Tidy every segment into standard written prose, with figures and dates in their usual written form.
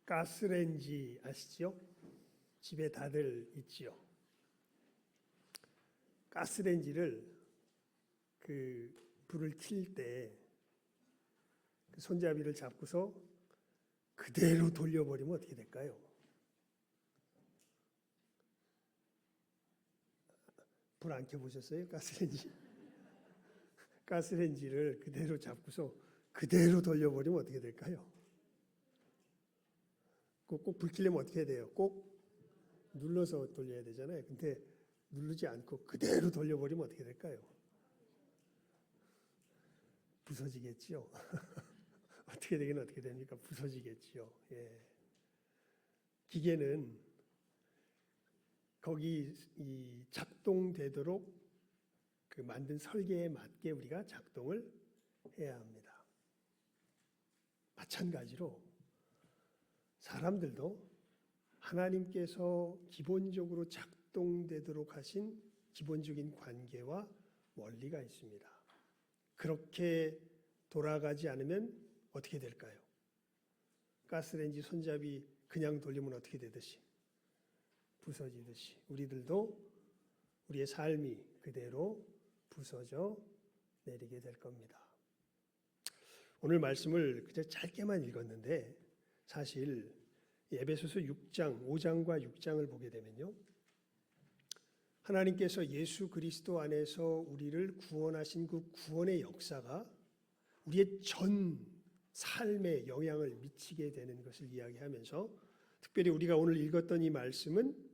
가스레인지 아시죠? 집에 다들 있지요. 가스레인지를 불을 킬 때 그 손잡이를 잡고서 그대로 돌려버리면 어떻게 될까요? 불 안 켜보셨어요? 가스레인지를 그대로 잡고서 그대로 돌려버리면 어떻게 될까요? 꼭 불 켜려면 어떻게 해야 돼요? 꼭 눌러서 돌려야 되잖아요. 근데 누르지 않고 그대로 돌려버리면 어떻게 될까요? 부서지겠지요. 어떻게 되긴 어떻게 됩니까? 부서지겠지요. 예. 기계는 거기 이 작동되도록 그 만든 설계에 맞게 우리가 작동을 해야 합니다. 마찬가지로 사람들도 하나님께서 기본적으로 작동되도록 하신 기본적인 관계와 원리가 있습니다. 그렇게 돌아가지 않으면 어떻게 될까요? 가스레인지 손잡이 그냥 돌리면 어떻게 되듯이 부서지듯이 우리들도 우리의 삶이 그대로 부서져 내리게 될 겁니다. 오늘 말씀을 그저 짧게만 읽었는데 사실 에베소서 6장, 5장과 6장을 보게 되면요. 하나님께서 예수 그리스도 안에서 우리를 구원하신 그 구원의 역사가 우리의 전 삶에 영향을 미치게 되는 것을 이야기하면서 특별히 우리가 오늘 읽었던 이 말씀은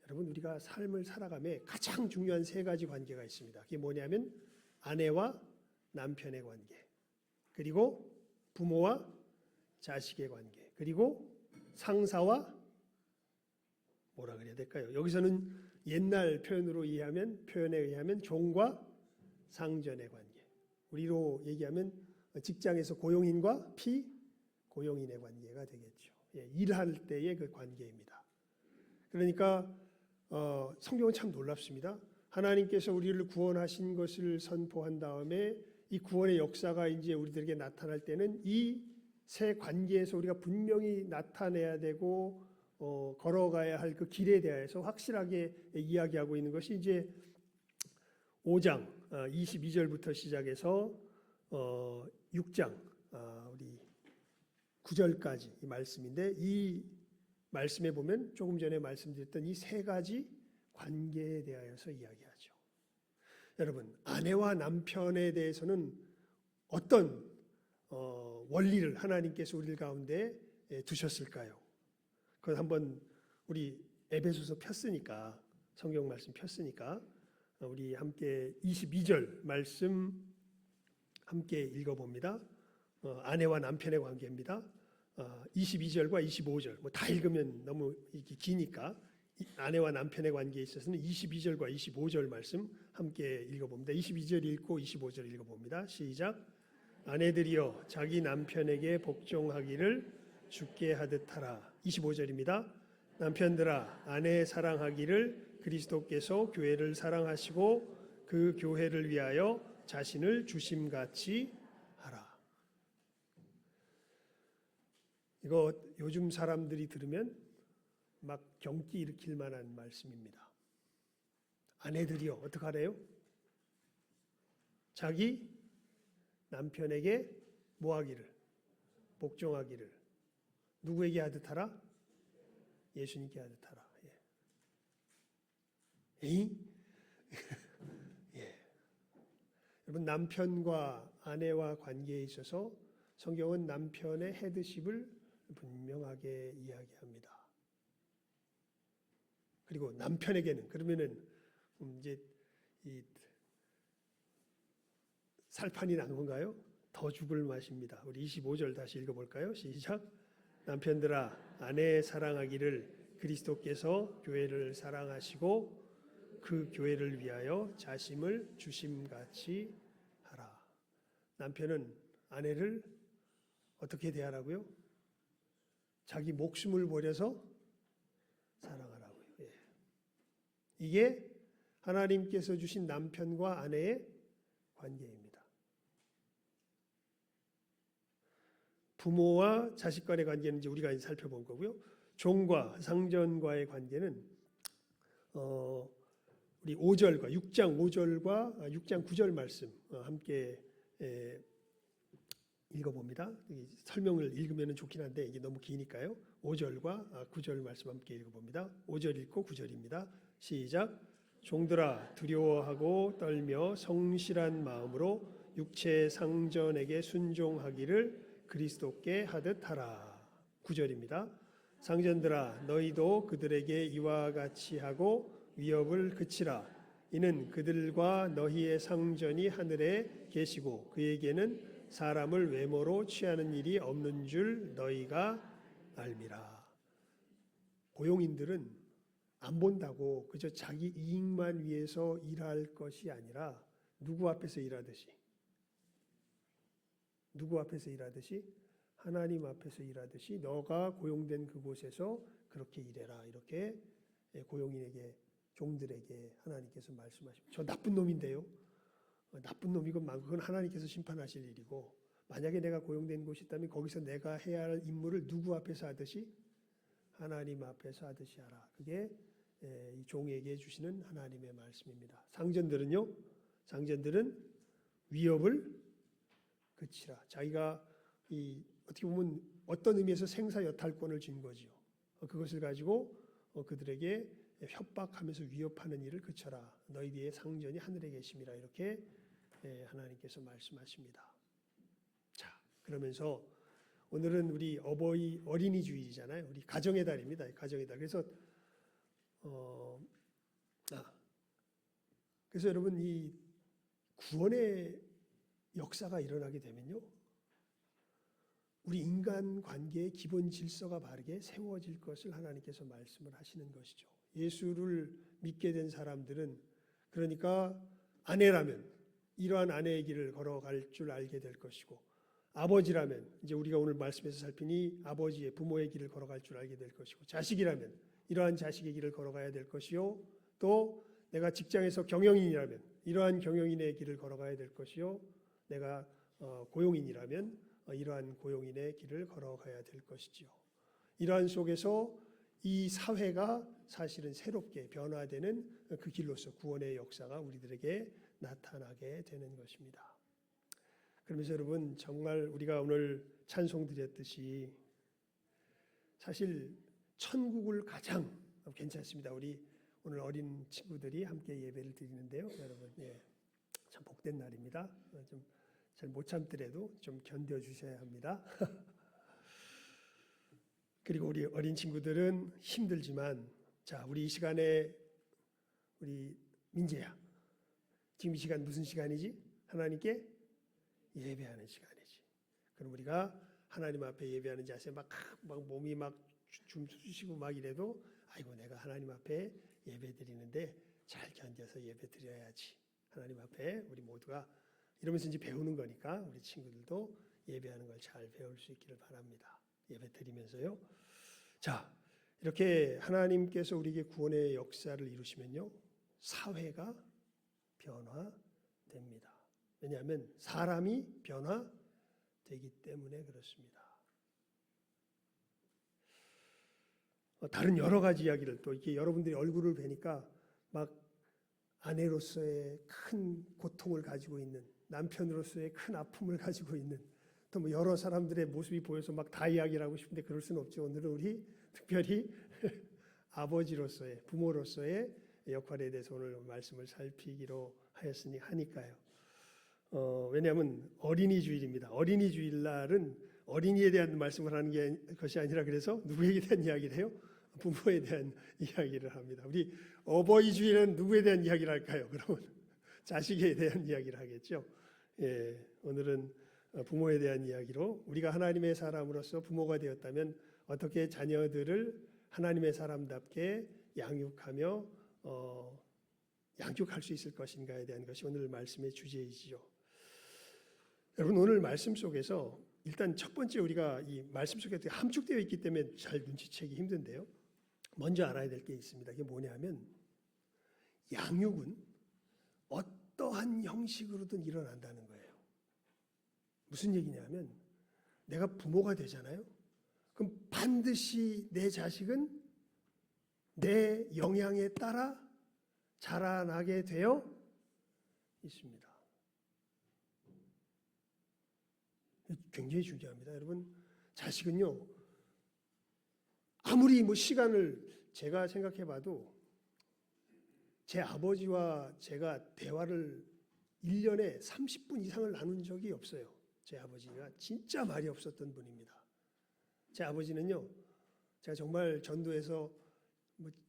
여러분 우리가 삶을 살아감에 가장 중요한 세 가지 관계가 있습니다. 그게 뭐냐면 아내와 남편의 관계, 그리고 부모와 자식의 관계, 그리고 상사와 뭐라 그래야 될까요? 여기서는 옛날 표현에 의하면 종과 상전의 관계, 우리로 얘기하면 직장에서 고용인과 피고용인의 관계가 되겠죠. 예, 일할 때의 그 관계입니다. 그러니까 성경은 참 놀랍습니다. 하나님께서 우리를 구원하신 것을 선포한 다음에 이 구원의 역사가 이제 우리들에게 나타날 때는 이 세 관계에서 우리가 분명히 나타내야 되고 걸어가야 할 그 길에 대해서 확실하게 이야기하고 있는 것이 이제 5장 22절부터 시작해서 6장 우리 9절까지 이 말씀인데 이 말씀에 보면 조금 전에 말씀드렸던 이 세 가지 관계에 대하여서 이야기하죠. 여러분 아내와 남편에 대해서는 어떤 원리를 하나님께서 우리 가운데 두셨을까요? 그건 한번 우리 에베소서 폈으니까 성경 말씀 폈으니까 우리 함께 22절 말씀 함께 읽어봅니다. 아내와 남편의 관계입니다. 22절과 25절 뭐 다 읽으면 너무 기니까 아내와 남편의 관계에 있어서는 22절과 25절 말씀 함께 읽어봅니다. 22절 읽고 25절 읽어봅니다. 시작. 아내들이여 자기 남편에게 복종하기를 주께 하듯 하라. 25절입니다. 남편들아 아내 사랑하기를 그리스도께서 교회를 사랑하시고 그 교회를 위하여 자신을 주심같이 하라. 이거 요즘 사람들이 들으면 막 경기 일으킬 만한 말씀입니다. 아내들이요 어떻게 하래요? 자기 남편에게 뭐하기를? 복종하기를. 누구에게 하듯 하라? 예수님께 하듯 하라. 예. 예. 여러분 남편과 아내와 관계에 있어서 성경은 남편의 헤드십을 분명하게 이야기합니다. 그리고 남편에게는 그러면은 이제 이 살판이 난 건가요? 더 죽을 맛입니다. 우리 25절 다시 읽어볼까요? 시작. 남편들아 아내 사랑하기를 그리스도께서 교회를 사랑하시고 그 교회를 위하여 자심을 주심같이 하라. 남편은 아내를 어떻게 대하라고요? 자기 목숨을 버려서 사랑하라고요. 예. 이게 하나님께서 주신 남편과 아내의 관계입니다. 부모와 자식 간의 관계는 이제 우리가 살펴본 거고요. 종과 상전과의 관계는 우리 5절과 6장 5절과 6장 9절 말씀 함께 읽어봅니다. 설명을 읽으면 좋긴 한데 이게 너무 기니까요. 5절과 9절 말씀 함께 읽어봅니다. 5절 읽고 9절입니다. 시작. 종들아 두려워하고 떨며 성실한 마음으로 육체 상전에게 순종하기를 그리스도께 하듯 하라. 9절입니다. 상전들아 너희도 그들에게 이와 같이 하고 위협을 그치라. 이는 그들과 너희의 상전이 하늘에 계시고 그에게는 사람을 외모로 취하는 일이 없는 줄 너희가 알미라. 고용인들은 안 본다고 그저 자기 이익만 위해서 일할 것이 아니라 누구 앞에서 일하듯이 하나님 앞에서 일하듯이 너가 고용된 그곳에서 그렇게 일해라. 이렇게 고용인에게 종들에게 하나님께서 말씀하십니다. 저 나쁜 놈인데요. 나쁜 놈이건 그건 하나님께서 심판하실 일이고 만약에 내가 고용된 곳이 있다면 거기서 내가 해야 할 임무를 누구 앞에서 하듯이 하나님 앞에서 하듯이 하라. 그게 이 종에게 주시는 하나님의 말씀입니다. 상전들은 위협을 그치라. 자기가 어떻게 보면 어떤 의미에서 생사여탈권을 준 거지요. 그것을 가지고 그들에게 협박하면서 위협하는 일을 그쳐라. 너희의 상전이 하늘에 계심이라. 이렇게 하나님께서 말씀하십니다. 자, 그러면서 오늘은 우리 어린이 주일이잖아요. 우리 가정의 달입니다. 가정의 달. 그래서 여러분 이 구원의 역사가 일어나게 되면요. 우리 인간 관계의 기본 질서가 바르게 세워질 것을 하나님께서 말씀을 하시는 것이죠. 예수를 믿게 된 사람들은 그러니까 아내라면 이러한 아내의 길을 걸어갈 줄 알게 될 것이고 아버지라면 이제 우리가 오늘 말씀에서 살피니 아버지의 부모의 길을 걸어갈 줄 알게 될 것이고 자식이라면 이러한 자식의 길을 걸어가야 될 것이요 또 내가 직장에서 경영인이라면 이러한 경영인의 길을 걸어가야 될 것이요 내가 고용인이라면 이러한 고용인의 길을 걸어가야 될 것이지요. 이러한 속에서 이 사회가 사실은 새롭게 변화되는 그 길로서 구원의 역사가 우리들에게 나타나게 되는 것입니다. 그러면서 여러분 정말 우리가 오늘 찬송 드렸듯이 사실 천국을 가장 괜찮습니다. 우리 오늘 어린 친구들이 함께 예배를 드리는데요. 여러분 참 복된 날입니다. 좀 잘 못 참더라도 좀 견뎌주셔야 합니다. 그리고 우리 어린 친구들은 힘들지만 자 우리 이 시간에 우리 민재야 지금 이 시간 무슨 시간이지? 하나님께 예배하는 시간이지. 그럼 우리가 하나님 앞에 예배하는 자세 막 몸이 막 춤추시고 막 이래도 아이고 내가 하나님 앞에 예배 드리는데 잘 견뎌서 예배 드려야지. 하나님 앞에 우리 모두가 이러면서 이제 배우는 거니까 우리 친구들도 예배하는 걸 잘 배울 수 있기를 바랍니다. 예배 드리면서요. 자, 이렇게 하나님께서 우리에게 구원의 역사를 이루시면요. 사회가 변화됩니다. 왜냐하면 사람이 변화되기 때문에 그렇습니다. 다른 여러 가지 이야기를 또 이렇게 여러분들이 얼굴을 뵈니까 막 아내로서의 큰 고통을 가지고 있는 남편으로서의 큰 아픔을 가지고 있는 또 뭐 여러 사람들의 모습이 보여서 막 다 이야기를 하고 싶은데 그럴 수는 없죠. 오늘은 우리 특별히 아버지로서의 부모로서의 역할에 대해서 오늘 말씀을 살피기로 하니까요. 왜냐하면 어린이 주일입니다. 어린이 주일날은 어린이에 대한 말씀을 하는 것이 아니라 그래서 누구에게 대한 이야기를 해요? 부모에 대한 이야기를 합니다. 우리 어버이 주일은 누구에 대한 이야기를 할까요? 그러면 자식에 대한 이야기를 하겠죠. 예, 오늘은 부모에 대한 이야기로 우리가 하나님의 사람으로서 부모가 되었다면 어떻게 자녀들을 하나님의 사람답게 양육하며 양육할 수 있을 것인가에 대한 것이 오늘 말씀의 주제이지요. 여러분 오늘 말씀 속에서 일단 첫 번째 우리가 이 말씀 속에 함축되어 있기 때문에 잘 눈치채기 힘든데요. 먼저 알아야 될 게 있습니다. 이게 뭐냐면 양육은 어떠한 형식으로든 일어난다는 거예요. 무슨 얘기냐면 내가 부모가 되잖아요. 그럼 반드시 내 자식은 내 영향에 따라 자라나게 되어 있습니다. 굉장히 중요합니다. 여러분, 자식은요, 아무리 시간을 제가 생각해 봐도 제 아버지와 제가 대화를 1년에 30분 이상을 나눈 적이 없어요. 제 아버지가 진짜 말이 없었던 분입니다. 제 아버지는요, 제가 정말 전도에서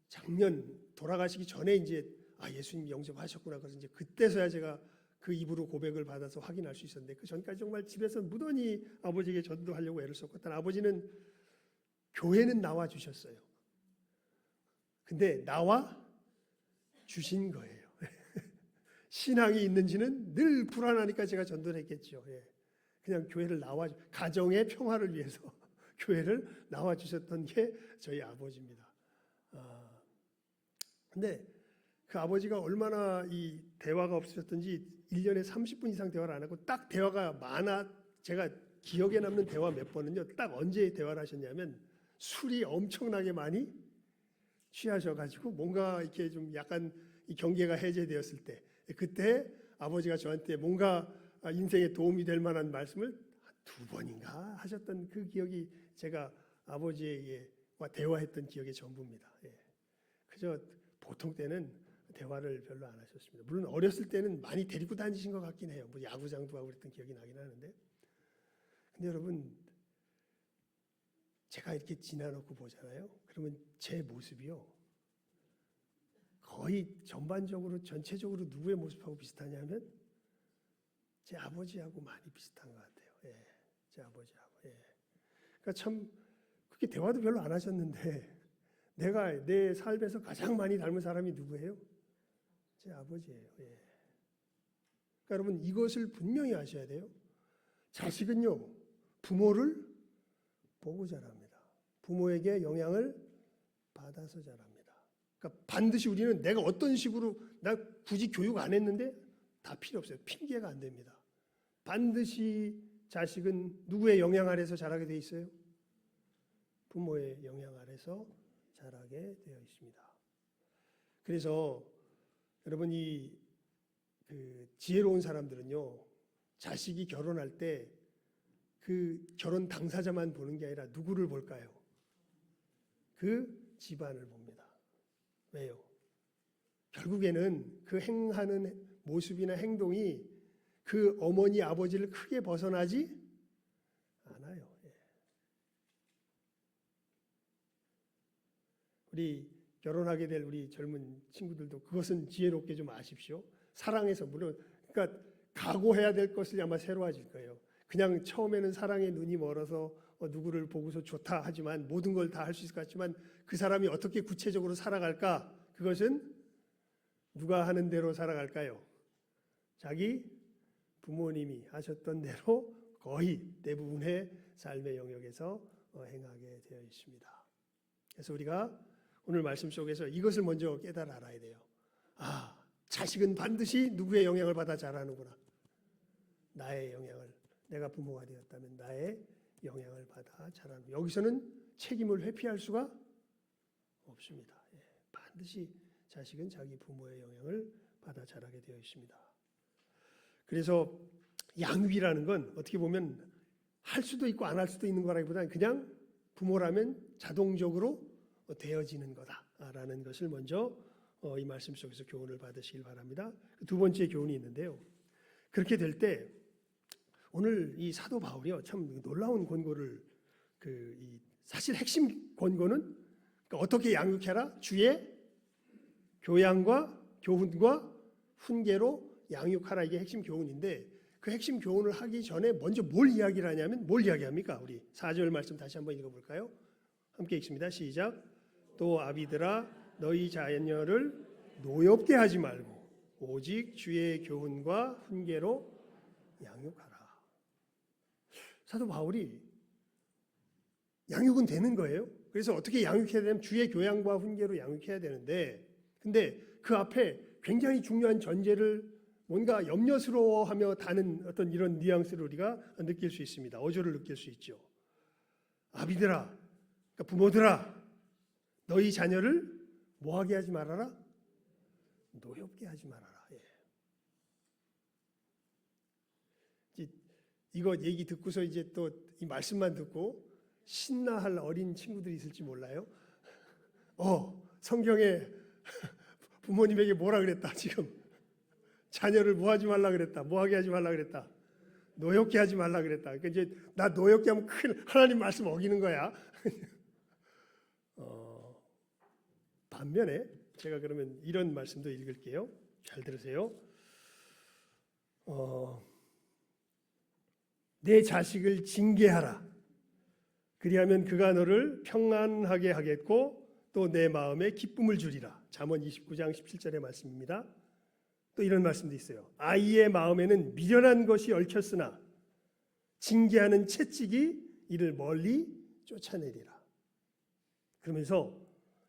작년 돌아가시기 전에 이제 예수님 영접하셨구나. 그래서 이제 그때서야 제가 그 입으로 고백을 받아서 확인할 수 있었는데, 그 전까지 정말 집에서 무던히 아버지에게 전도하려고 애를 썼고, 아버지는 교회는 나와 주셨어요. 근데 나와 주신 거예요. 신앙이 있는지는 늘 불안하니까 제가 전도를 했겠죠. 그냥 교회를 나와, 가정의 평화를 위해서 교회를 나와 주셨던 게 저희 아버지입니다. 근데 그 아버지가 얼마나 이 대화가 없으셨던지 1년에 30분 이상 대화를 안 하고, 딱 대화가 많아, 제가 기억에 남는 대화 몇 번은요, 딱 언제 대화를 하셨냐면 술이 엄청나게 많이 취하셔가지고 뭔가 이렇게 좀 약간 이 경계가 해제되었을 때, 그때 아버지가 저한테 뭔가 인생에 도움이 될 만한 말씀을 2번인가 하셨던 그 기억이, 제가 아버지와 대화했던 기억의 전부입니다. 그저 보통 때는 대화를 별로 안 하셨습니다. 물론 어렸을 때는 많이 데리고 다니신 것 같긴 해요. 야구장도 하고 그랬던 기억이 나긴 하는데, 근데 여러분, 제가 이렇게 지나놓고 보잖아요. 그러면 제 모습이요, 거의 전반적으로 전체적으로 누구의 모습하고 비슷하냐면 제 아버지하고 많이 비슷한 것 같아요. 제 아버지하고. 그러니까 참 그렇게 대화도 별로 안 하셨는데, 내가 내 삶에서 가장 많이 닮은 사람이 누구예요? 제 아버지예요. 그러니까 여러분, 이것을 분명히 아셔야 돼요. 자식은요, 부모를 보고 자랍니다. 부모에게 영향을 받아서 자랍니다. 그러니까 반드시 우리는 내가 어떤 식으로, 나 굳이 교육 안 했는데 다 필요 없어요. 핑계가 안 됩니다. 반드시 자식은 누구의 영향 아래서 자라게 돼 있어요? 부모의 영향 아래서 자라게 되어 있습니다. 그래서 여러분, 그 지혜로운 사람들은요, 자식이 결혼할 때 그 결혼 당사자만 보는 게 아니라 누구를 볼까요? 그 집안을 봅니다. 왜요? 결국에는 그 행하는 모습이나 행동이 그 어머니 아버지를 크게 벗어나지 않아요. 우리 결혼하게 될 우리 젊은 친구들도 그것은 지혜롭게 좀 아십시오. 사랑해서, 물론 그러니까 각오해야 될 것을 아마 새로워질 거예요. 그냥 처음에는 사랑의 눈이 멀어서 누구를 보고서 좋다 하지만 모든 걸 다 할 수 있을 것 같지만, 그 사람이 어떻게 구체적으로 살아갈까? 그것은 누가 하는 대로 살아갈까요? 자기 부모님이 하셨던 대로 거의 대부분의 삶의 영역에서 행하게 되어 있습니다. 그래서 우리가 오늘 말씀 속에서 이것을 먼저 깨달아 알아야 돼요. 자식은 반드시 누구의 영향을 받아 자라는구나. 나의 영향을, 내가 부모가 되었다면 나의 영향을 받아 자라는, 여기서는 책임을 회피할 수가 없습니다. 반드시 자식은 자기 부모의 영향을 받아 자라게 되어 있습니다. 그래서 양육이라는 건 어떻게 보면 할 수도 있고 안 할 수도 있는 거라기보다는 그냥 부모라면 자동적으로 되어지는 거다라는 것을 먼저 이 말씀 속에서 교훈을 받으시길 바랍니다. 두 번째 교훈이 있는데요. 그렇게 될 때 오늘 이 사도 바울이요, 참 놀라운 권고를, 사실 핵심 권고는 어떻게 양육해라? 주의 교양과 교훈과 훈계로 양육하라, 이게 핵심 교훈인데, 그 핵심 교훈을 하기 전에 먼저 뭘 이야기를 하냐면, 뭘 이야기합니까? 우리 4절 말씀 다시 한번 읽어볼까요? 함께 읽습니다. 시작. 또 아비들아, 너희 자녀를 노엽게 하지 말고 오직 주의 교훈과 훈계로 양육하라. 사도 바울이 양육은 되는 거예요. 그래서 어떻게 양육해야 되냐면 주의 교양과 훈계로 양육해야 되는데, 근데 그 앞에 굉장히 중요한 전제를 뭔가 염려스러워하며 다는 어떤 이런 뉘앙스를 우리가 느낄 수 있습니다. 어조를 느낄 수 있죠. 아비들아, 그러니까 부모들아, 너희 자녀를 뭐하게 하지 말아라? 노엽게 하지 말아라. 예. 이거 얘기 듣고서 이제 또 이 말씀만 듣고 신나할 어린 친구들이 있을지 몰라요. 성경에 부모님에게 뭐라 그랬다 지금. 자녀를 뭐 하지 말라 그랬다. 뭐 하게 하지 말라 그랬다. 노엽게 하지 말라 그랬다. 그러니까 이제 나 노엽게 하면 큰 하나님 말씀 어기는 거야. 반면에 제가 그러면 이런 말씀도 읽을게요. 잘 들으세요. 내 자식을 징계하라. 그리하면 그가 너를 평안하게 하겠고 또 내 마음에 기쁨을 주리라. 잠언 29장 17절의 말씀입니다. 또 이런 말씀도 있어요. 아이의 마음에는 미련한 것이 얽혔으나 징계하는 채찍이 이를 멀리 쫓아내리라. 그러면서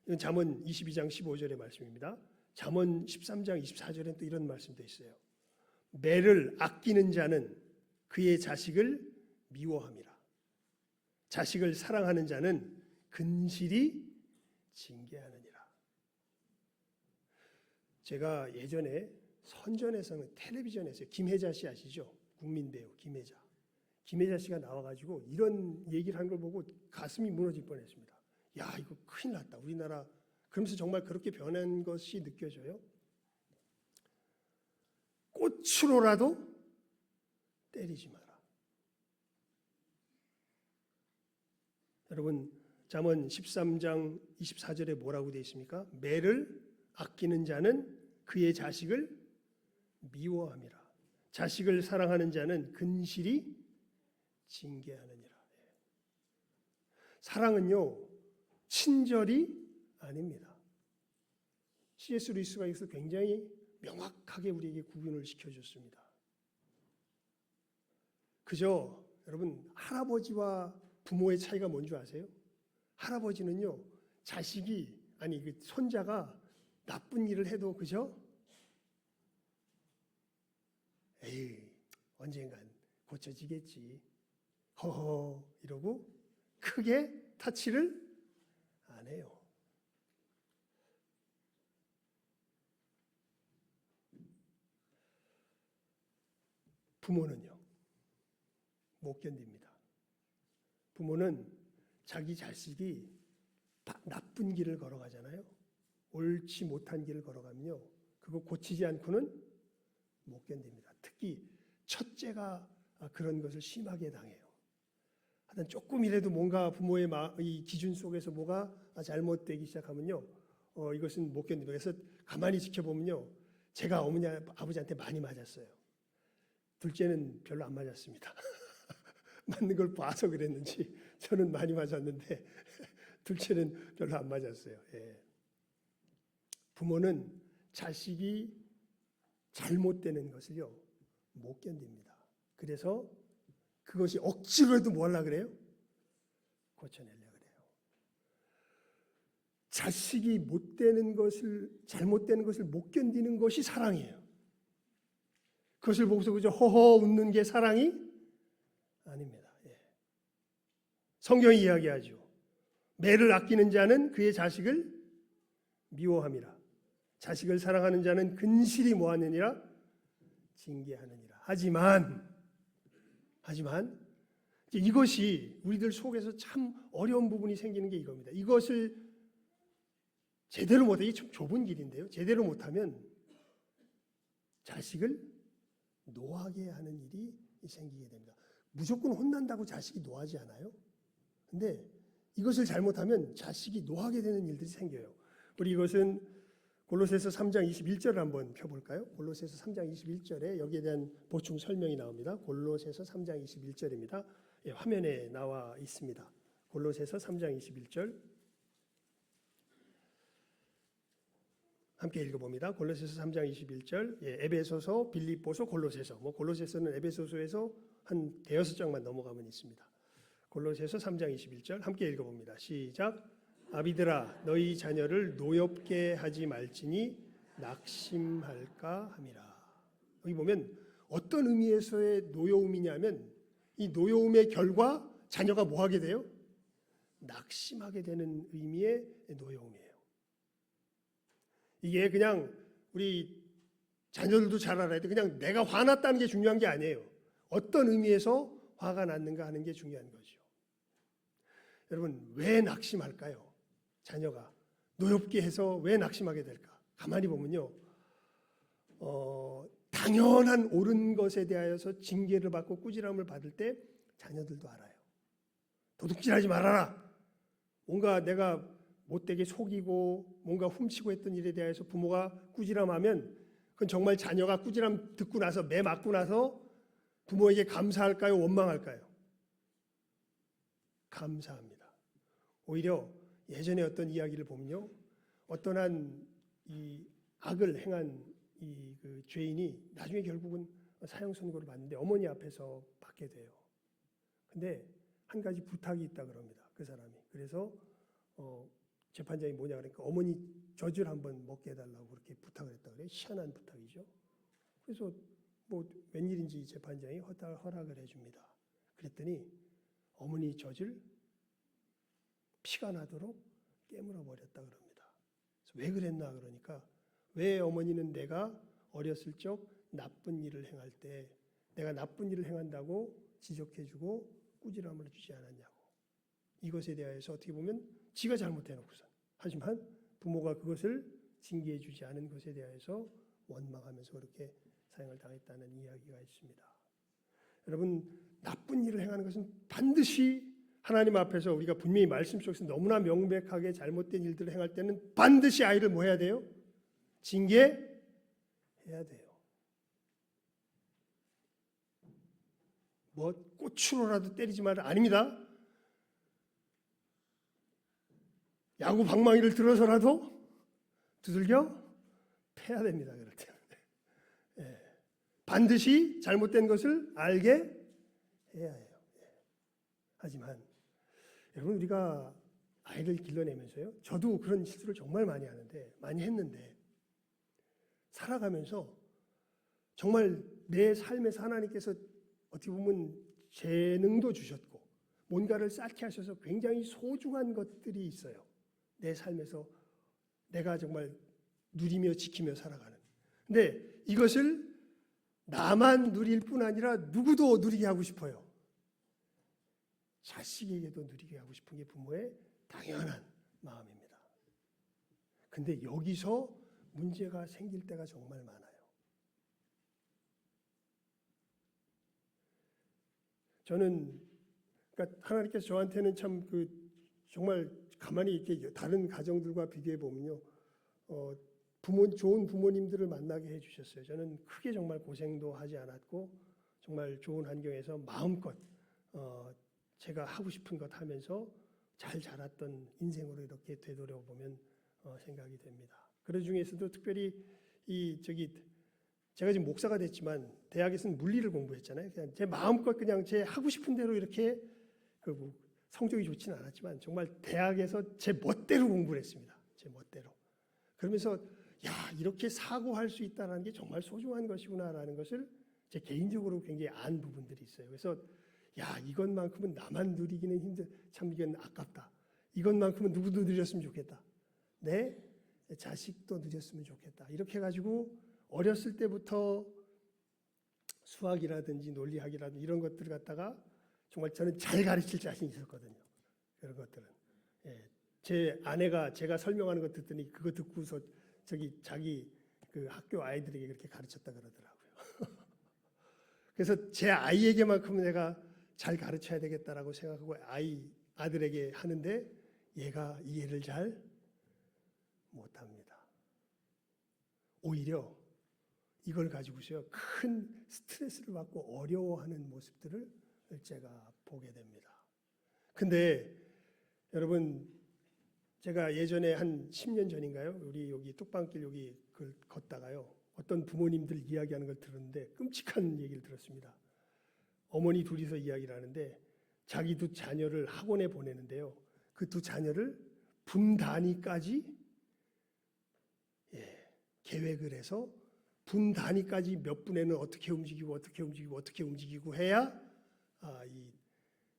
이건 잠언 22장 15절의 말씀입니다. 잠언 13장 24절에는 또 이런 말씀도 있어요. 매를 아끼는 자는 그의 자식을 미워함이라. 자식을 사랑하는 자는 근실이 징계하느니라. 제가 예전에 선전에서는 텔레비전에서 김혜자 씨 아시죠? 국민 배우 김혜자. 김혜자 씨가 나와가지고 이런 얘기를 한 걸 보고 가슴이 무너질 뻔했습니다. 야, 이거 큰일 났다. 우리나라. 그러면서 정말 그렇게 변한 것이 느껴져요. 꽃으로라도 때리지 마라. 여러분, 잠언 13장 24절에 뭐라고 되어 있습니까? 매를 아끼는 자는 그의 자식을 미워함이라. 자식을 사랑하는 자는 근실이 징계하느니라. 사랑은요, 친절이 아닙니다. C.S. 루이스가 여기서 굉장히 명확하게 우리에게 구분을 시켜줬습니다. 그저 여러분, 할아버지와 부모의 차이가 뭔지 아세요? 할아버지는요, 자식이 아니 그 손자가 나쁜 일을 해도 그저 에이 언젠간 고쳐지겠지 허허 이러고 크게 타치를 안 해요. 부모는요 못 견딥니다. 부모는 자기 자식이 나쁜 길을 걸어가잖아요. 옳지 못한 길을 걸어가면요 그거 고치지 않고는 못 견딥니다. 특히 첫째가 그런 것을 심하게 당해요. 하여튼 조금이라도 뭔가 부모의 이 기준 속에서 뭐가 잘못되기 시작하면요 이것은 못 견딥니다. 그래서 가만히 지켜보면요 제가 어머니 아버지한테 많이 맞았어요. 둘째는 별로 안 맞았습니다. 맞는 걸 봐서 그랬는지 저는 많이 맞았는데 둘째는 별로 안 맞았어요. 예. 부모는 자식이 잘못되는 것을요 못 견딥니다. 그래서 그것이 억지로 해도 뭐 하려고 그래요? 고쳐내려고 그래요. 자식이 못되는 것을 잘못되는 것을 못 견디는 것이 사랑이에요. 그것을 보고서 그저 허허 웃는 게 사랑이 아닙니다. 예. 성경이 이야기하죠. 매를 아끼는 자는 그의 자식을 미워함이라. 자식을 사랑하는 자는 근실이 뭐하느니라? 징계하느니라. 하지만 이것이 우리들 속에서 참 어려운 부분이 생기는 게 이겁니다. 이것을 제대로 못하면 이게 좀 좁은 길인데요. 제대로 못하면 자식을 노하게 하는 일이 생기게 됩니다. 무조건 혼난다고 자식이 노하지 않아요. 근데 이것을 잘못하면 자식이 노하게 되는 일들이 생겨요. 우리 이것은 골로새서 3장 21절을 한번 펴볼까요? 골로새서 3장 21절에 여기에 대한 보충 설명이 나옵니다. 골로새서 3장 21절입니다. 예, 화면에 나와 있습니다. 골로새서 3장 21절 함께 읽어봅니다. 골로새서 3장 21절 예, 에베소서, 빌립보서, 골로새서 골로새서는 에베소서에서 한 대여섯 장만 넘어가면 있습니다. 골로새서 3장 21절 함께 읽어봅니다. 시작. 아비들아 너희 자녀를 노엽게 하지 말지니 낙심할까 함이라. 여기 보면 어떤 의미에서의 노여움이냐면 이 노여움의 결과 자녀가 뭐 하게 돼요? 낙심하게 되는 의미의 노여움이에요. 이게 그냥 우리 자녀들도 잘 알아야 돼. 그냥 내가 화났다는 게 중요한 게 아니에요. 어떤 의미에서 화가 났는가 하는 게 중요한 거죠. 여러분, 왜 낙심할까요? 자녀가 노엽게 해서 왜 낙심하게 될까? 가만히 보면요. 당연한 옳은 것에 대하여서 징계를 받고 꾸지람을 받을 때 자녀들도 알아요. 도둑질하지 말아라. 뭔가 내가 못되게 속이고 뭔가 훔치고 했던 일에 대해서 부모가 꾸지람하면 그건 정말 자녀가 꾸지람 듣고 나서 매 맞고 나서 부모에게 감사할까요? 원망할까요? 감사합니다. 오히려 예전에 어떤 이야기를 보면요. 어떤 한 이 악을 행한 그 죄인이 나중에 결국은 사형 선고를 받는데 어머니 앞에서 받게 돼요. 근데 한 가지 부탁이 있다 그럽니다. 그 사람이. 그래서 재판장이 뭐냐 그러니까 어머니 젖을 한번 먹게 해달라고 그렇게 부탁을 했다 그래요. 희한한 부탁이죠. 그래서 뭐 웬일인지 재판장이 허락을 해줍니다. 그랬더니 어머니 젖을 피가 나도록 깨물어 버렸다 그럽니다. 왜 그랬나 그러니까 왜 어머니는 내가 어렸을 적 나쁜 일을 행할 때 내가 나쁜 일을 행한다고 지적해주고 꾸지람을 주지 않았냐고. 이것에 대해서 어떻게 보면 지가 잘못해놓고선 하지만 부모가 그것을 징계해주지 않은 것에 대해서 원망하면서 그렇게 사형을 당했다는 이야기가 있습니다. 여러분, 나쁜 일을 행하는 것은 반드시 하나님 앞에서 우리가 분명히 말씀 속에서 너무나 명백하게 잘못된 일들을 행할 때는 반드시 아이를 뭐 해야 돼요? 징계해야 돼요. 뭐 꽃으로라도 때리지 말아. 아닙니다. 야구 방망이를 들어서라도 두들겨 패야 됩니다. 그럴 때는. 예. 반드시 잘못된 것을 알게 해야 해요. 예. 하지만 여러분, 우리가 아이를 길러내면서요. 저도 그런 실수를 정말 많이 했는데 살아가면서 정말 내 삶에서 하나님께서 어떻게 보면 재능도 주셨고 뭔가를 쌓게 하셔서 굉장히 소중한 것들이 있어요. 내 삶에서 내가 정말 누리며 지키며 살아가는. 근데 이것을 나만 누릴 뿐 아니라 누구도 누리게 하고 싶어요. 자식에게도 누리게 하고 싶은 게 부모의 당연한 마음입니다. 근데 여기서 문제가 생길 때가 정말 많아요. 저는 그러니까 하나님께서 저한테는 참 정말 가만히 이렇게 다른 가정들과 비교해 보면요, 좋은 부모님들을 만나게 해주셨어요. 저는 크게 정말 고생도 하지 않았고 정말 좋은 환경에서 마음껏 제가 하고 싶은 것 하면서 잘 자랐던 인생으로 이렇게 되돌아보면 생각이 됩니다. 그 중에서도 특별히 제가 지금 목사가 됐지만 대학에서는 물리를 공부했잖아요. 그냥 제 마음껏 그냥 제 하고 싶은 대로 이렇게 성적이 좋지는 않았지만 정말 대학에서 제 멋대로 공부를 했습니다. 제 멋대로. 그러면서 이렇게 사고할 수 있다는 게 정말 소중한 것이구나라는 것을 제 개인적으로 굉장히 안 부분들이 있어요. 그래서 이것만큼은 나만 누리기는 참 이건 아깝다. 이것만큼은 누구도 누렸으면 좋겠다. 내 자식도 누렸으면 좋겠다. 이렇게 해가지고 어렸을 때부터 수학이라든지 논리학이라든지 이런 것들을 갖다가 정말 저는 잘 가르칠 자신이 있었거든요. 그런 것들은. 제 아내가 제가 설명하는 거 듣더니 그거 듣고서 자기 학교 아이들에게 그렇게 가르쳤다 그러더라고요. 그래서 제 아이에게만큼 내가 잘 가르쳐야 되겠다라고 생각하고 아들에게 하는데 얘가 이해를 잘 못합니다. 오히려 이걸 가지고서 큰 스트레스를 받고 어려워하는 모습들을 제가 보게 됩니다. 근데 여러분, 제가 예전에 한 10년 전인가요? 우리 여기 뚝방길 여기 걷다가요. 어떤 부모님들 이야기하는 걸 들었는데 끔찍한 얘기를 들었습니다. 어머니 둘이서 이야기를 하는데 자기 두 자녀를 학원에 보내는데요. 그 두 자녀를 분 단위까지 계획을 해서 분 단위까지 몇 분에는 어떻게 움직이고 해야 이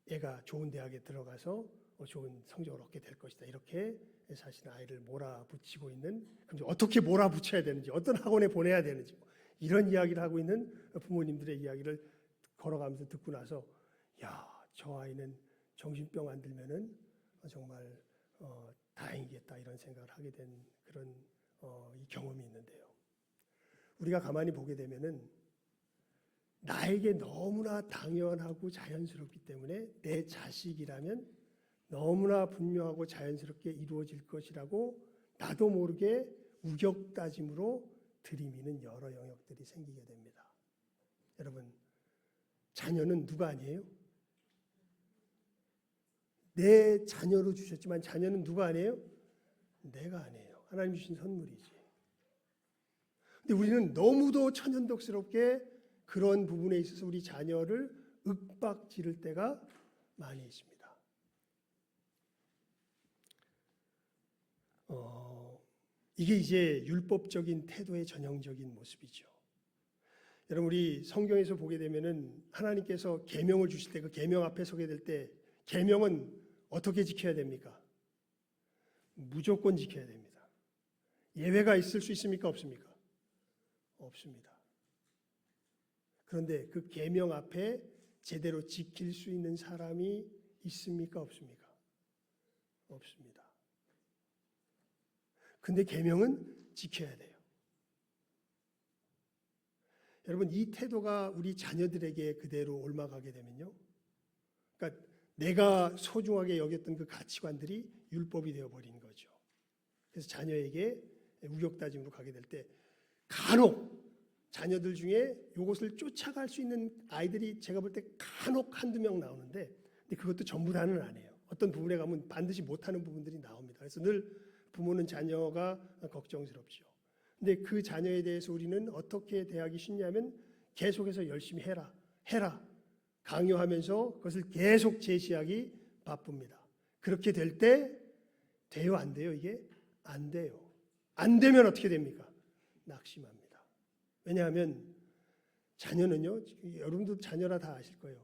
애가 좋은 대학에 들어가서 좋은 성적을 얻게 될 것이다. 이렇게 사실 아이를 몰아붙이고 있는, 그럼 어떻게 몰아붙여야 되는지, 어떤 학원에 보내야 되는지 이런 이야기를 하고 있는 부모님들의 이야기를 걸어가면서 듣고 나서 저 아이는 정신병 안 들면은 정말 다행이겠다 이런 생각을 하게 된 그런 이 경험이 있는데요. 우리가 가만히 보게 되면은 나에게 너무나 당연하고 자연스럽기 때문에 내 자식이라면 너무나 분명하고 자연스럽게 이루어질 것이라고 나도 모르게 우격다짐으로 들이미는 여러 영역들이 생기게 됩니다. 여러분, 자녀는 누가 아니에요? 내 자녀로 주셨지만 자녀는 누가 아니에요? 내가 아니에요. 하나님 주신 선물이지. 근데 우리는 너무도 천연덕스럽게 그런 부분에 있어서 우리 자녀를 윽박지를 때가 많이 있습니다. 이게 이제 율법적인 태도의 전형적인 모습이죠. 여러분, 우리 성경에서 보게 되면은 하나님께서 계명을 주실 때 그 계명 앞에 서게 될 때 계명은 어떻게 지켜야 됩니까? 무조건 지켜야 됩니다. 예외가 있을 수 있습니까? 없습니까? 없습니다. 그런데 그 계명 앞에 제대로 지킬 수 있는 사람이 있습니까? 없습니까? 없습니다. 근데 계명은 지켜야 돼요. 여러분, 이 태도가 우리 자녀들에게 그대로 옮아가게 되면요, 그러니까 내가 소중하게 여겼던 그 가치관들이 율법이 되어버린 거죠. 그래서 자녀에게 우격다짐으로 가게 될 때 간혹 자녀들 중에 이것을 쫓아갈 수 있는 아이들이 제가 볼 때 간혹 한두 명 나오는데, 근데 그것도 전부 다는 아니에요. 어떤 부분에 가면 반드시 못하는 부분들이 나옵니다. 그래서 늘 부모는 자녀가 걱정스럽죠. 근데 그 자녀에 대해서 우리는 어떻게 대하기 쉽냐면 계속해서 열심히 해라 강요하면서 그것을 계속 제시하기 바쁩니다. 그렇게 될 때 돼요, 안 돼요? 이게 안 돼요. 안 되면 어떻게 됩니까? 낙심합니다. 왜냐하면 자녀는요, 여러분도 자녀라 다 아실 거예요.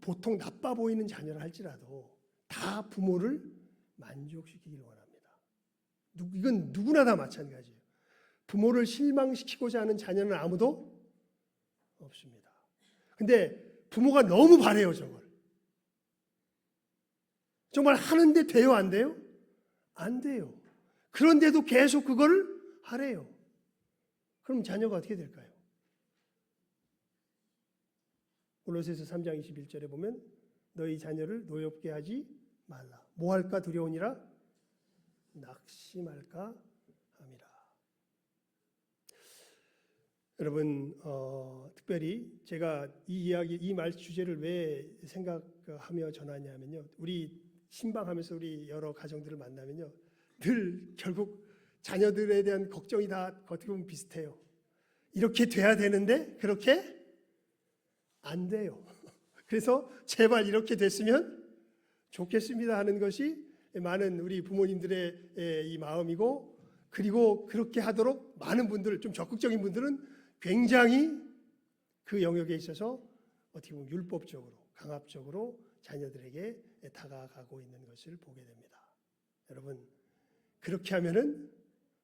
보통 나빠 보이는 자녀라 할지라도 다 부모를 만족시키길 원합니다. 이건 누구나 다 마찬가지예요. 부모를 실망시키고자 하는 자녀는 아무도 없습니다. 근데 부모가 너무 바래요, 저걸. 정말 하는데 돼요, 안 돼요? 안 돼요. 그런데도 계속 그걸 하래요. 그럼 자녀가 어떻게 될까요? 골로새서 3장 21절에 보면 너희 자녀를 노엽게 하지 말라. 뭐 할까 두려우니라? 낙심할까 함이라. 여러분, 특별히 제가 이 말 주제를 왜 생각하며 전하냐면요, 우리 신방하면서 우리 여러 가정들을 만나면요, 늘 결국 자녀들에 대한 걱정이 다 어떻게 보면 비슷해요. 이렇게 돼야 되는데 그렇게 안 돼요. 그래서 제발 이렇게 됐으면 좋겠습니다 하는 것이 많은 우리 부모님들의 이 마음이고, 그리고 그렇게 하도록 많은 분들, 좀 적극적인 분들은 굉장히 그 영역에 있어서 어떻게 보면 율법적으로 강압적으로 자녀들에게 다가가고 있는 것을 보게 됩니다. 여러분, 그렇게 하면은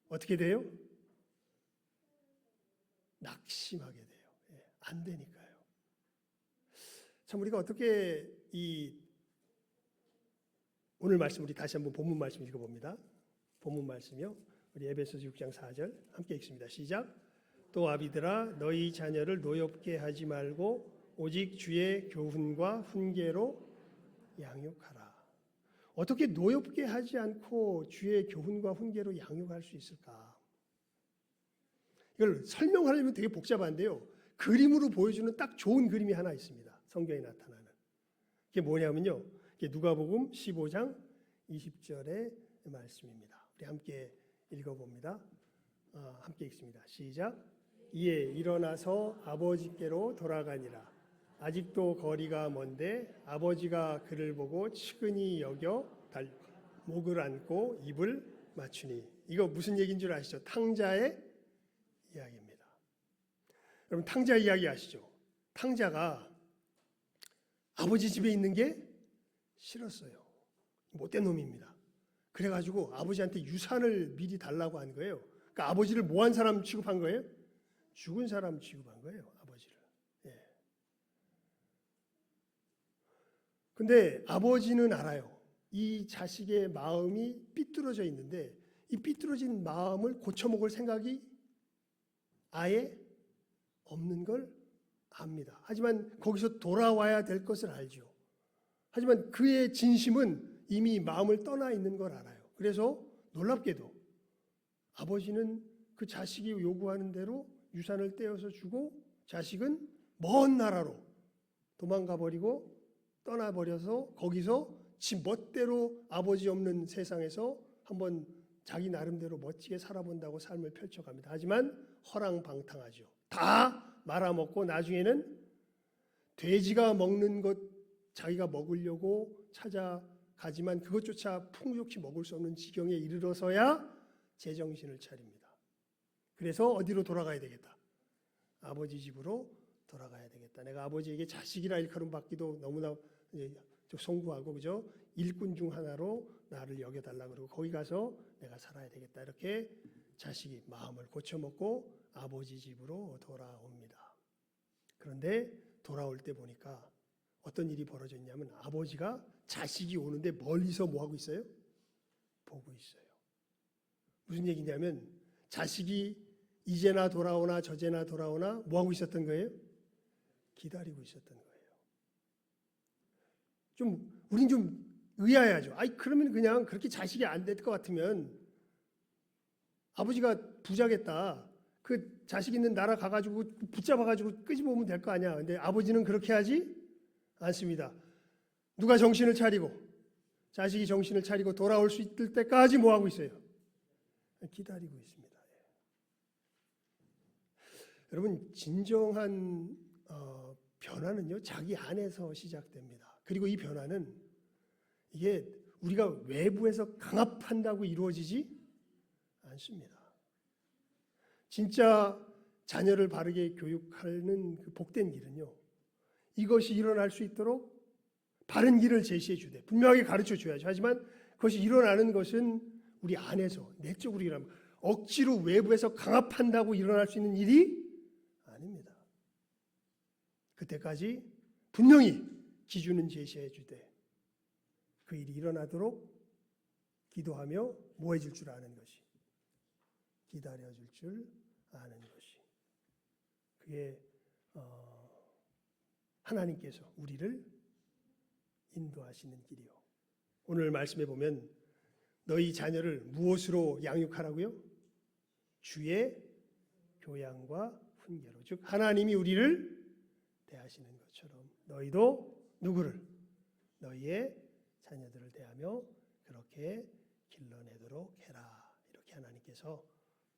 어떻게 돼요? 낙심하게 돼요. 안 되니까요. 참, 우리가 어떻게 오늘 말씀 우리 다시 한번 본문 말씀 읽어봅니다. 본문 말씀이요, 우리 에베소서 6장 4절 함께 읽습니다. 시작. 또 아비들아 너희 자녀를 노엽게 하지 말고 오직 주의 교훈과 훈계로 양육하라. 어떻게 노엽게 하지 않고 주의 교훈과 훈계로 양육할 수 있을까? 이걸 설명하려면 되게 복잡한데요, 그림으로 보여주는 딱 좋은 그림이 하나 있습니다. 성경에 나타나는. 그게 뭐냐면요, 누가복음 15장 20절의 말씀입니다. 우리 함께 읽어봅니다. 함께 읽습니다. 시작. 이에 일어나서 아버지께로 돌아가니라. 아직도 거리가 먼데 아버지가 그를 보고 측은히 여겨 목을 안고 입을 맞추니. 이거 무슨 얘기인 줄 아시죠? 탕자의 이야기입니다. 여러분 탕자 이야기 아시죠? 탕자가 아버지 집에 있는 게 싫었어요. 못된 놈입니다. 그래가지고 아버지한테 유산을 미리 달라고 한 거예요. 그러니까 아버지를 뭐 한 사람 취급한 거예요? 죽은 사람 취급한 거예요. 아버지를. 예. 근데 아버지는 알아요. 이 자식의 마음이 삐뚤어져 있는데 이 삐뚤어진 마음을 고쳐먹을 생각이 아예 없는 걸 압니다. 하지만 거기서 돌아와야 될 것을 알죠. 하지만 그의 진심은 이미 마음을 떠나 있는 걸 알아요. 그래서 놀랍게도 아버지는 그 자식이 요구하는 대로 유산을 떼어서 주고 자식은 먼 나라로 도망가 버리고 떠나버려서 거기서 지 멋대로 아버지 없는 세상에서 한번 자기 나름대로 멋지게 살아본다고 삶을 펼쳐갑니다. 하지만 허랑방탕하죠. 다 말아먹고 나중에는 돼지가 먹는 것 자기가 먹으려고 찾아가지만 그것조차 풍족히 먹을 수 없는 지경에 이르러서야 제정신을 차립니다. 그래서 어디로 돌아가야 되겠다. 아버지 집으로 돌아가야 되겠다. 내가 아버지에게 자식이라 일컬음 받기도 너무나 송구하고 그죠? 일꾼 중 하나로 나를 여겨달라 그러고 거기 가서 내가 살아야 되겠다. 이렇게 자식이 마음을 고쳐먹고 아버지 집으로 돌아옵니다. 그런데 돌아올 때 보니까 어떤 일이 벌어졌냐면 아버지가 자식이 오는데 멀리서 뭐하고 있어요? 보고 있어요. 무슨 얘기냐면 자식이 이제나 돌아오나 저제나 돌아오나 뭐하고 있었던 거예요? 기다리고 있었던 거예요. 우린 좀 의아해하죠. 그러면 그냥 그렇게 자식이 안 될 것 같으면 아버지가 부자겠다. 그 자식 있는 나라 가가지고 붙잡아가지고 끄집어오면 될 거 아니야. 근데 아버지는 그렇게 하지 않습니다. 누가 정신을 차리고 자식이 정신을 차리고 돌아올 수 있을 때까지 뭐하고 있어요? 기다리고 있습니다. 여러분 진정한 변화는요 자기 안에서 시작됩니다. 그리고 이 변화는 이게 우리가 외부에서 강압한다고 이루어지지 않습니다. 진짜 자녀를 바르게 교육하는 그 복된 길은요 이것이 일어날 수 있도록 바른 길을 제시해 주되 분명하게 가르쳐 줘야죠. 하지만 그것이 일어나는 것은 우리 안에서 내적으로 일어나면 억지로 외부에서 강압한다고 일어날 수 있는 일이 아닙니다. 그때까지 분명히 기준은 제시해 주되 그 일이 일어나도록 기도하며 뭐 해줄 줄 아는 것이 기다려줄 줄 아는 것이 그게 하나님께서 우리를 인도하시는 길이요. 오늘 말씀에 보면 너희 자녀를 무엇으로 양육하라고요? 주의 교양과 훈계로. 즉 하나님이 우리를 대하시는 것처럼 너희도 누구를? 너희의 자녀들을 대하며 그렇게 길러내도록 해라. 이렇게 하나님께서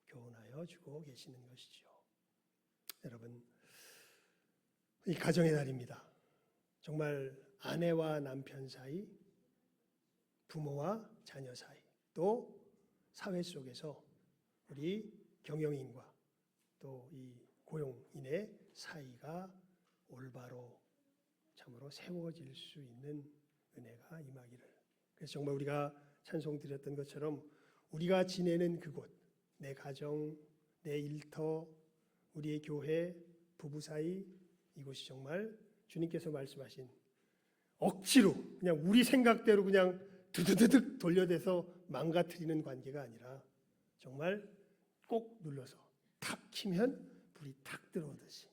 교훈하여 주고 계시는 것이죠. 여러분 이 가정의 날입니다. 정말 아내와 남편 사이, 부모와 자녀 사이, 또 사회 속에서 우리 경영인과 또 이 고용인의 사이가 올바로 참으로 세워질 수 있는 은혜가 임하기를. 그래서 정말 우리가 찬송 드렸던 것처럼 우리가 지내는 그곳, 내 가정, 내 일터, 우리의 교회, 부부 사이 이곳이 정말 주님께서 말씀하신 억지로 그냥 우리 생각대로 그냥 드드드득 돌려대서 망가뜨리는 관계가 아니라 정말 꼭 눌러서 탁 키면 불이 탁 들어오듯이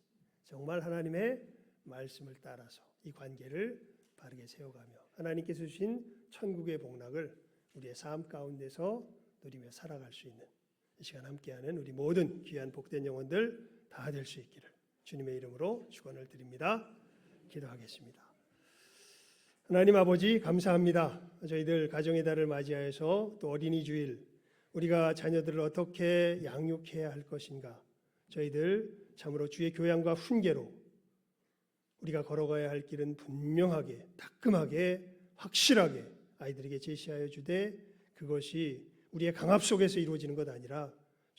정말 하나님의 말씀을 따라서 이 관계를 바르게 세워가며 하나님께서 주신 천국의 복락을 우리의 삶 가운데서 누리며 살아갈 수 있는 이 시간 함께하는 우리 모든 귀한 복된 영혼들 다 될 수 있기를 주님의 이름으로 축원을 드립니다. 기도하겠습니다. 하나님 아버지 감사합니다. 저희들 가정의 달을 맞이하여서 또 어린이 주일 우리가 자녀들을 어떻게 양육해야 할 것인가 저희들 참으로 주의 교양과 훈계로 우리가 걸어가야 할 길은 분명하게 따끔하게 확실하게 아이들에게 제시하여 주되 그것이 우리의 강압 속에서 이루어지는 것 아니라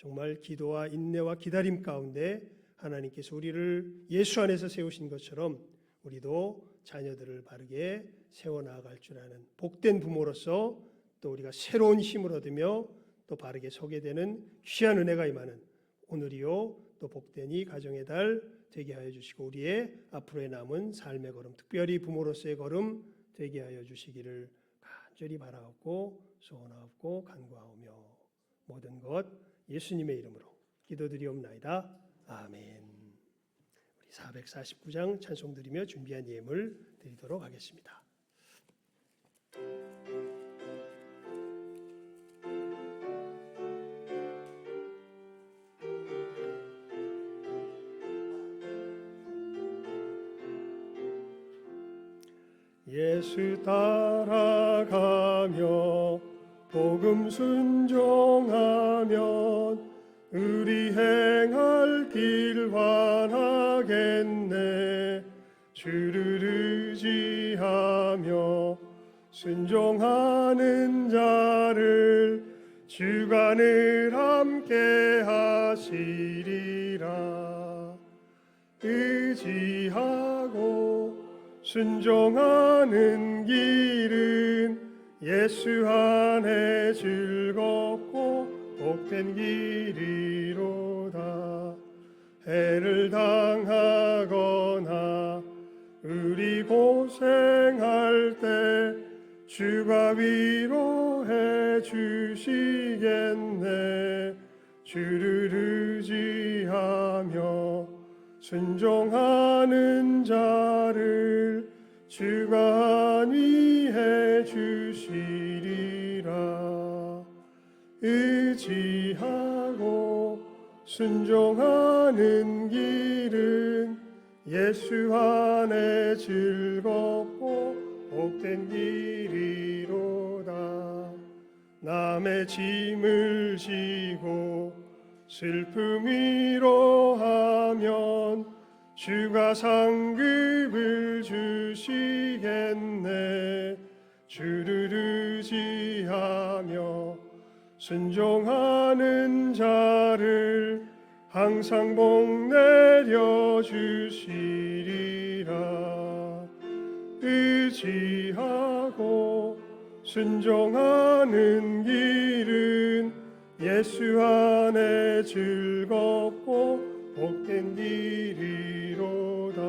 정말 기도와 인내와 기다림 가운데 하나님께서 우리를 예수 안에서 세우신 것처럼 우리도 자녀들을 바르게 세워나갈 줄 아는 복된 부모로서 또 우리가 새로운 힘을 얻으며 또 바르게 서게 되는 귀한 은혜가 임하는 오늘이요 또 복된 이 가정의 달 되게 하여 주시고 우리의 앞으로의 남은 삶의 걸음, 특별히 부모로서의 걸음 되게 하여 주시기를 간절히 바라옵고 소원하옵고 간구하오며 모든 것 예수님의 이름으로 기도드리옵나이다. 아멘. 우리 449장 찬송 드리며 준비한 예물 드리도록 하겠습니다. 예수 따라가며 복음 순종하면 우리 행할 길 완하겠네. 주를 의지하며 순종하는 자를 주가 늘 함께 하시리라. 의지하고 순종하는 길은 예수 안에 즐겁고 복된 길이로다. 해를 당하거나 우리 고생할 때 주가 위로해 주시겠네. 주를 의지하며 순종하는 자를 주가 안위해 주시리라. 의지하고 순종하는 길은 예수 안에 즐겁고 복된 길이로다. 남의 짐을 지고 슬픔 위로하면 주가 상급을 주시겠네. 주를 의지하며 순종하는 자를 항상 복 내려 주시리라. 의지하고 순종하는 길은 예수 안에 즐겁고 복된 길이로다.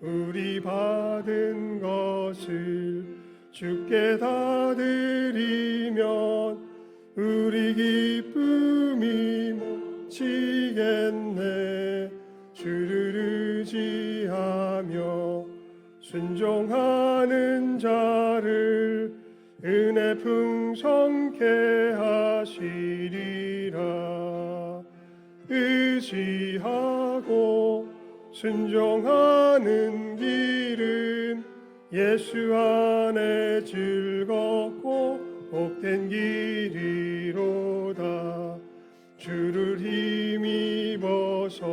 우리 받은 것을 주께 다 드리면 우리 기쁨이 멈추겠네. 주를 의지하며 순종하는 자를 은혜 풍성케 하시리라. 의지하고 순종하는 길은 예수 안에 즐겁고 복된 길이로다. 주를 힘입어서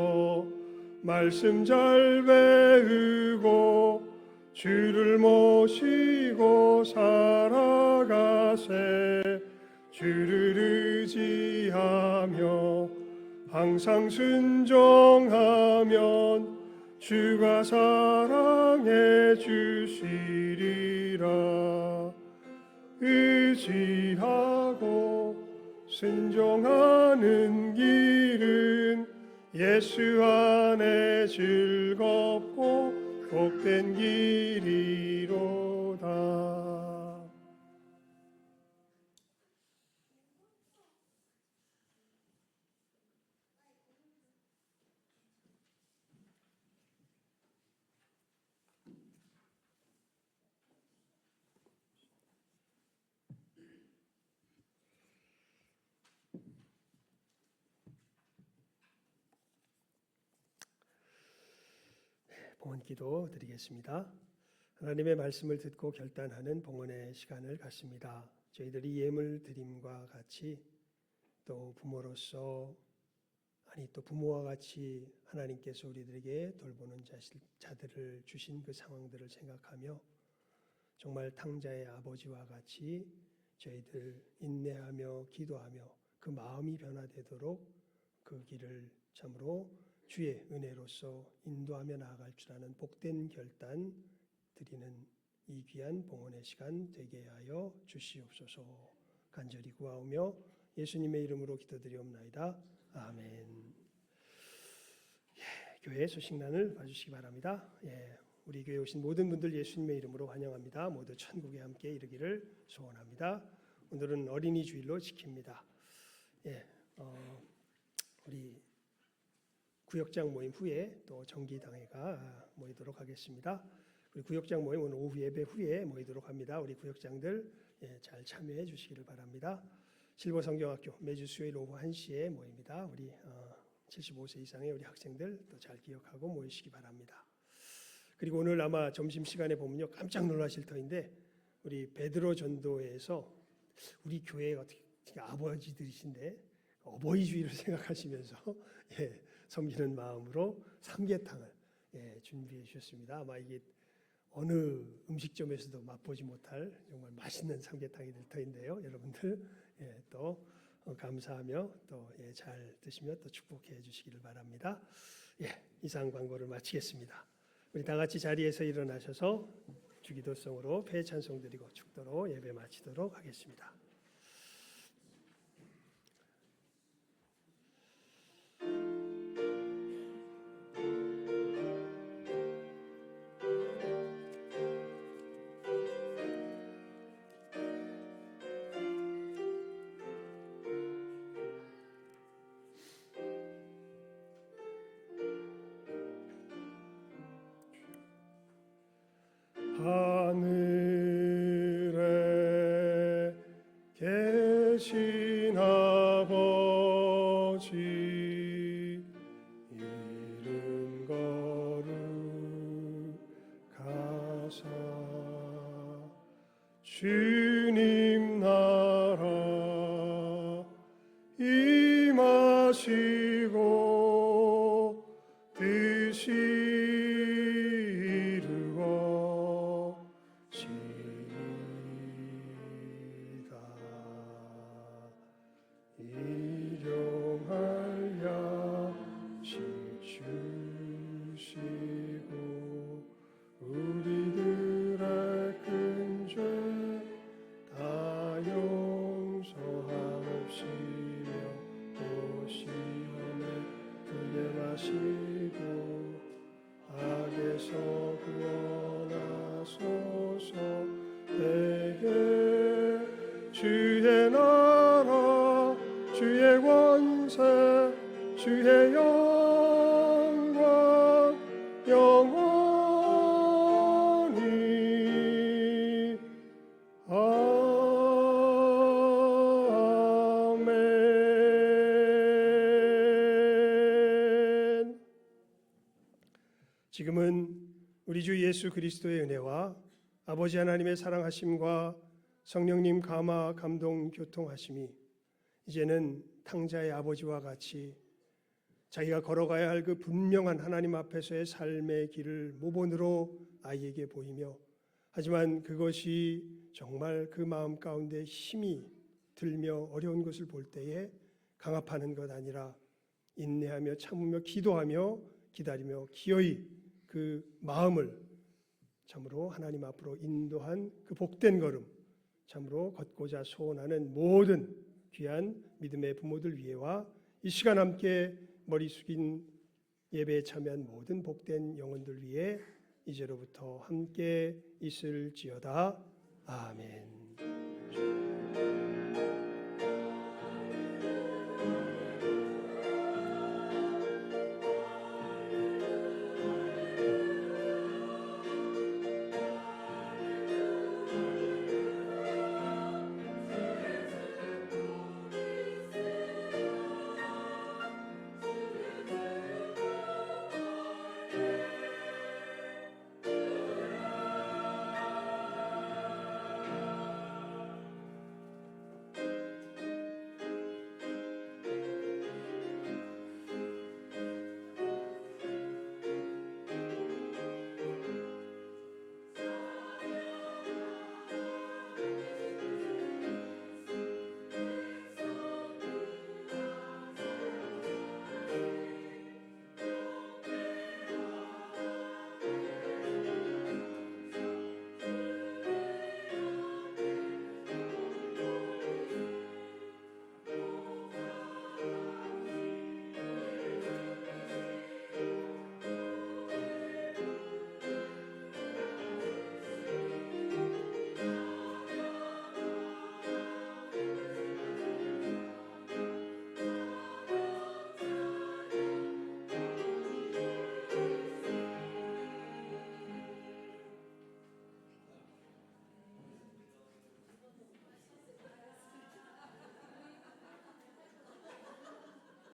말씀 잘 배우고 주를 모시고 살아가세. 주를 의지하며 항상 순종하면 주가 사랑해 주시리라. 의지하고 순종하는 길은 예수 안에 즐겁고 복된 길이로다. 봉헌 기도 드리겠습니다. 하나님의 말씀을 듣고 결단하는 봉헌의 시간을 갖습니다. 저희들이 예물 드림과 같이 또 부모로서 또 부모와 같이 하나님께서 우리들에게 돌보는 자들을 주신 그 상황들을 생각하며 정말 탕자의 아버지와 같이 저희들 인내하며 기도하며 그 마음이 변화되도록 그 길을 참으로 주의 은혜로서 인도하며 나아갈 줄 아는 복된 결단 드리는 이 귀한 봉헌의 시간 되게 하여 주시옵소서. 간절히 구하오며 예수님의 이름으로 기도드리옵나이다. 아멘. 교회 소식란을 봐주시기 바랍니다. 우리 교회 오신 모든 분들 예수님의 이름으로 환영합니다. 모두 천국에 함께 이르기를 소원합니다. 오늘은 어린이 주일로 지킵니다. 우리 구역장 모임 후에 또 정기당회가 모이도록 하겠습니다. 우리 구역장 모임 오늘 오후 예배 후에 모이도록 합니다. 우리 구역장들 잘 참여해 주시기를 바랍니다. 실버성경학교 매주 수요일 오후 1시에 모입니다. 우리 75세 이상의 우리 학생들 또 잘 기억하고 모이시기 바랍니다. 그리고 오늘 아마 점심시간에 보면요 깜짝 놀라실 터인데 우리 베드로 전도회에서 우리 교회 어떻게 아버지들이신데 어버이 주일을 생각하시면서 섬기는 마음으로 삼계탕을 준비해 주셨습니다. 아마 이게 어느 음식점에서도 맛보지 못할 정말 맛있는 삼계탕이 될 터인데요. 여러분들 또 감사하며 또 잘 드시며 또 축복해 주시기를 바랍니다. 이상 광고를 마치겠습니다. 우리 다 같이 자리에서 일어나셔서 주기도성으로 폐 찬송 드리고 축도로 예배 마치도록 하겠습니다. 하늘에 계신 아버지 이름 거룩하사 주님 나라 임하시고 뜻이 주의 나라 주의 권세 주의 영광 영원히 아멘. 지금은 우리 주 예수 그리스도의 은혜와 아버지 하나님의 사랑하심과 성령님 감화 감동 교통하심이 이제는 탕자의 아버지와 같이 자기가 걸어가야 할 그 분명한 하나님 앞에서의 삶의 길을 모본으로 아이에게 보이며 하지만 그것이 정말 그 마음 가운데 힘이 들며 어려운 것을 볼 때에 강압하는 것 아니라 인내하며 참으며 기도하며 기다리며 기어이 그 마음을 참으로 하나님 앞으로 인도한 그 복된 걸음 참으로 걷고자 소원하는 모든 귀한 믿음의 부모들 위에와 이 시간 함께 머리 숙인 예배에 참여한 모든 복된 영혼들 위해 이제로부터 함께 있을지어다. 아멘.